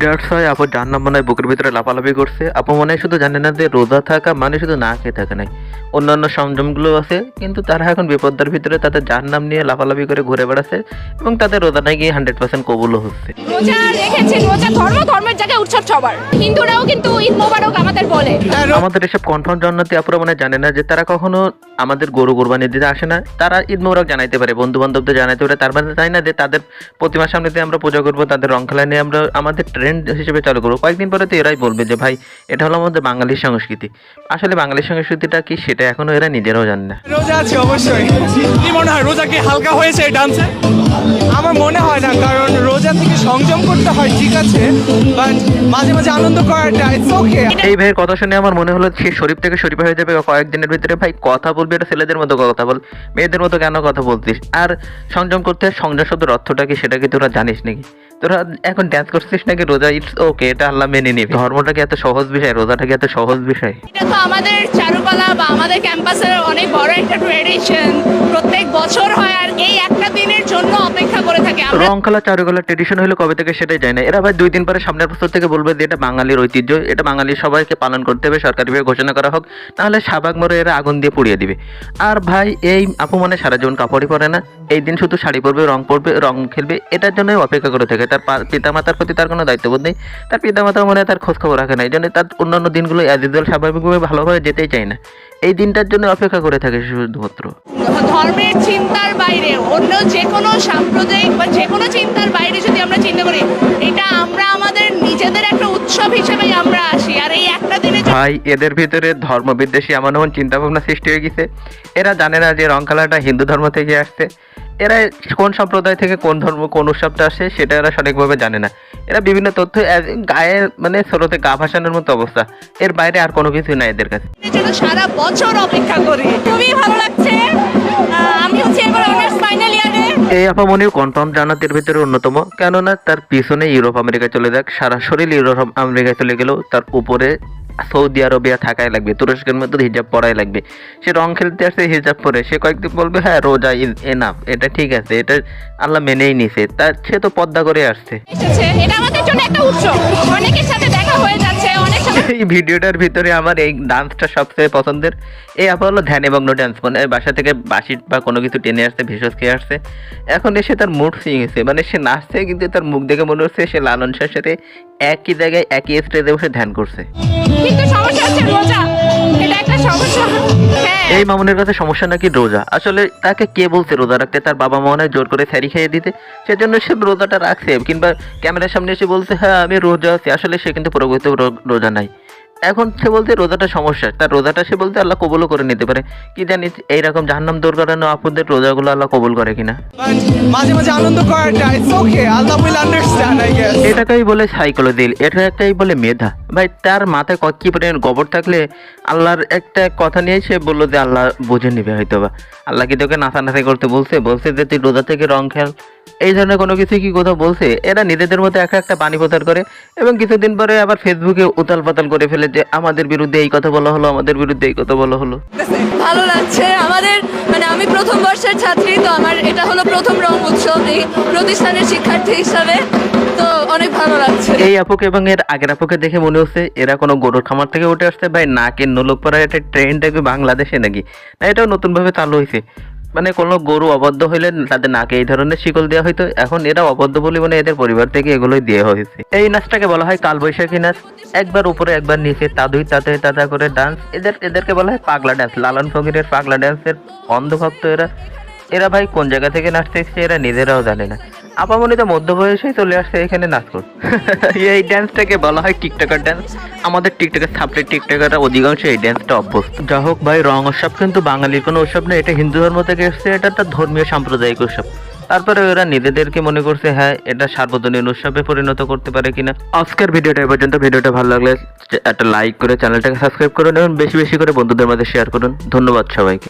That's why আপু জাহান্নাম মনে হয় বুকের ভিতরে লাফালাফি করছে। আপু মনে হয় শুধু জানে না যে রোজা থাকা মানে শুধু না খেয়ে থাকা নাই, অন্যান্য সংযমগুলো আছে, কিন্তু তারা এখন বিপদের ভিতরে তাদের জাহান্নাম নিয়ে লাফালাফি করে ঘুরে বেড়াচ্ছে এবং তাদের রোজা নাকি 100% কবুলও হচ্ছে। রোজা রেখেছেন, রোজা ধর্মের জায়গায় উৎসব সবার। হিন্দুরাও কিন্তু ঈদ মোবারক আমাদের বলে। আমাদের এসব কনফার্ম জান্নাতি আপুরা মনে জানে না যে তারা কখনো আমাদের গরু কোরবানি দিতে আসে না। তারা ঈদ মোবারক জানাইতে পারে, বন্ধু বান্ধবদের জানাইতে পারে, তার মানে তাই না যে তাদের প্রতিমার সামনে দিয়ে আমরা পূজা করবো, তাদের রং খেলা নিয়ে আমরা আমাদের ট্রেন্ড হিসেবে চালু করবো। কয়েকদিন পরে তো এরাই বলবে যে ভাই এটা হলো আমাদের বাঙালির সংস্কৃতি। আসলে বাঙালির সংস্কৃতিটা কি সেটা এখনো এরা নিজেরাও জানে না। রোজা আছে অবশ্যই। কি মনে হয় রোজা কি হালকা হয়েছে এই ডান্সে? আমার মনে হয় না, কারণ রোজা থেকে সংযম করতে হয় ঠিক আছে, বাট মাঝে মাঝে আনন্দ করাটা ইটস ওকে। এই ভাইয়ের কথা শুনে আমার মনে হলো সে শরীফ থেকে শরীফা হয়ে যাবে কয়েকদিনের ভিতরে। ভাই কথা বলবি এটা ছেলেদের মতো কথা বল, মেয়েদের মতো কেন কথা বলতিস? আর সংযম করতে সংযম শব্দের অর্থটা কি সেটা কি তোরা জানিস নাকি? তোরা এখন ড্যান্স করছিস নাকি রোজা? ইটস ওকে, এটা আল্লাহ মেনে নিবে। ধর্মটা কি এত সহজ বিষয়? রোজাটা কি এত সহজ বিষয়? এটা তো আমাদের চারুকলা বা আমাদের ক্যাম্পাসের অনেক বড় একটা ট্রেডিশন, প্রত্যেক বছর হয় আর এই একটা দিনের জন্য অপেক্ষা করে থাকে আমরা। রং খেলা চারুকলা ট্রেডিশন হলো কবে থেকে সেটাই যায় না। এরা ভাই 2 দিন পরে সামনের বছর থেকে বলবে যে এটা বাঙালির ঐতিহ্য, এটা বাঙালির সবাইকে পালন করতে হবে, সরকারিভাবে ঘোষণা করা হোক, নাহলে শাহবাগ মোড়ে এরা আগুন দিয়ে পুড়িয়ে দিবে। আর ভাই এই আপু মানে সারা জীবন কাপড়ই পরে না, এই দিন শুধু শাড়ি পরবে, রং খেলবে, এটার জন্যই অপেক্ষা করে থাকে। তার পিতামাতার প্রতি তার কোনো দায়িত্ববোধ নেই, তার পিতামাতা মনে হয় তার খোঁজ খবর রাখে না, এই জন্য তার অন্যান্য দিনগুলো অ্যাজ ইউজুয়াল স্বাভাবিকভাবে ভালোভাবে যেতেই চায় না, এই দিনটার জন্য অপেক্ষা করে থাকে শুধুমাত্র। ধর্মের চিন্তার বাইরে অন্য যে কোনো সাম্প্রদায়িক বা যে কোনো চিন্তার বাইরে যদি আমরা চিন্তা করি, এটা আমরা আমাদের নিজেদের একটা উৎসব হিসেবেই আমরা আসি। আর এই একটা দিনে ভাই এদের ভিতরে ধর্ম বিদ্বেষী এমন এমন চিন্তা ভাবনা সৃষ্টি হয়ে গেছে, এরা জানে না যে রং খেলাটা হিন্দু ধর্ম থেকে আসছে। এরা কোন সম্প্রদায় থেকে কোন ধর্ম কোন উৎসবটা আসে সেটা এরা সঠিকভাবে জানে না। এরা বিভিন্ন তথ্য গায়ে মানে স্রোতে গা ভাসানোর মতো অবস্থা, এর বাইরে আর কোনো কিছু নাই এদের কাছে। জন্য সারা বছর অপেক্ষা করি। খুবই ভালো লাগছে। আমি হচ্ছে এবার অনার্স ফাইনাল ইয়ারে। এই আপামনিও কনফার্ম জান্নাতের ভিতরে অন্যতম, কেননা তার পিছনে ইউরোপ আমেরিকায় চলে যাক, সারা শরীর ইউরোপ আমেরিকায় চলে গেলেও তার উপরে সৌদি আরবিয়া থাকাই লাগবে, তুরস্কের মধ্যে হিজাব পরাই লাগবে। সে রং খেলতে আসছে হিজাব পরে, সে কয়েকদিন বলবে হ্যাঁ রোজা ইজ এনাফ, এটা ঠিক আছে, এটা আল্লাহ মেনেই নিছে, তার সে তো পর্দা করে আসছে। এটা আমাদের জন্য একটা উৎসব, অনেকের সাথে দেখা হয়ে যাচ্ছে, অনেক সাথে। এই ভিডিওটার ভিতরে আমার এই ডান্সটা সবচেয়ে পছন্দের। এই আপা হলো ধ্যানমগ্ন ডান্স, মানে বাসা থেকে বাঁশি বা কোনো কিছু টেনে আসছে, ভেষজ খেয়ে আসছে, এখন এসে তার মুড সুইং হয়েছে, মানে সে নাচছে কিন্তু তার মুখ দেখে মনে হচ্ছে সে লালন শাহের সাথে একই জায়গায় একই স্টেজে বসে ধ্যান করছে। কিন্তু সমস্যা হচ্ছে রোজা, এটা একটা সমস্যা। হ্যাঁ, এই মামুনের কাছে সমস্যা নাকি রোজা? আসলে তাকে কে বলছে রোজা রাখতে? তার বাবা মা মনে হয় জোর করে স্যারি খেয়ে দিতে, সেজন্য সে রোজাটা রাখছে, কিংবা ক্যামেরার সামনে এসে বলছে হ্যাঁ আমি রোজা আছি, আসলে সে কিন্তু প্রকৃত রোজা নাই। এখন সে বলতে রোজাটা সমস্যা, তার রোজাটা সে বলতে আল্লাহ কবুলও করে নিতে পারে। কি জানিস এইরকম জাহান্নাম দূর করানো আপুদের রোজাগুলো আল্লাহ কবুল করে কিনা। বাট মাঝে মাঝে আনন্দ করাটা it's okay, Allah will understand I guess. এটাকেই বলে সাইকোলজি, এটাকেই বলে মেধা। ভাই তার মাথায় কি পরিমাণ গোবর থাকলে আল্লাহর একটা কথা নিয়ে সে বললো যে আল্লাহ বুঝে নিবে হয়তো বা। আল্লাহ কি তোকে নাচানাচি করতে বলছে যে তুই রোজা থেকে রং খেল, এই ধরনের কোনো কিছু কি কোথাও বলছে? এরা নিজেদের মধ্যে একটা বাণী প্রচার করে এবং কিছুদিন পরে আবার ফেসবুকে উতাল পাতাল করে ফেলে যে আমাদের বিরুদ্ধে এই কথা বলা হলো, আমাদের বিরুদ্ধে এই কথা বলা হলো। ভালো লাগছে আমাদের, মানে আমি প্রথম বর্ষের ছাত্রী, তো আমার এটা হলো প্রথম রং উৎসব এই প্রতিষ্ঠানের শিক্ষার্থী হিসাবে, তো অনেক ভালো লাগছে। এই আপুকে এবং এর আগের আপুকে দেখে মনে হচ্ছে এরা কোনো গরুর খামার থেকে উঠে আসছে। ভাই নাকের নোলক পরা একটা ট্রেন্ড দেখবে বাংলাদেশে নাকি? না এটাও নতুনভাবে চালু হয়েছে, মানে কোনো গরু অবদ্ধ হইলে তাদের নাকে এই ধরনের শিকল দেওয়া হইতো, এখন এরা অবদ্ধ বলে মানে এদের পরিবার থেকে এগুলোই দেওয়া হয়েছে। এই নাচটাকে বলা হয় কালবৈশাখী নাচ, একবার উপরে একবার নিচে, তাদুই তাতে করে ডান্স। এদেরকে বলা হয় পাগলা ডান্স, লালন ফকিরের পাগলা ডান্সের অন্ধভক্ত এরা ভাই কোন জায়গা থেকে নাচতে এসেছে এরা নিজেরাও জানে না। আপামনি তো মধ্য বয়সেই চলে আসছে এখানে নাচ করতে। এই ড্যান্সটাকে বলা হয় টিকটকার ড্যান্স। আমাদের টিকটকের ছাত্রের টিকটকাররা অধিকাংশ এই ড্যান্সটা অভ্যস্ত। যা হোক ভাই, রং উৎসব কিন্তু বাঙালির কোনো উৎসব নয়, এটা হিন্দু ধর্ম থেকে এসছে, এটা একটা ধর্মীয় সাম্প্রদায়িক উৎসব। তারপরে ওরা নিজেদেরকে মনে করছে হ্যাঁ এটা সার্বজনীন উৎসবে পরিণত করতে পারে কিনা। আজকের ভিডিওটা এই পর্যন্ত। ভিডিওটা ভালো লাগলে একটা লাইক করে চ্যানেলটাকে সাবস্ক্রাইব করুন এবং বেশি বেশি করে বন্ধুদের মাঝে শেয়ার করুন। ধন্যবাদ সবাইকে।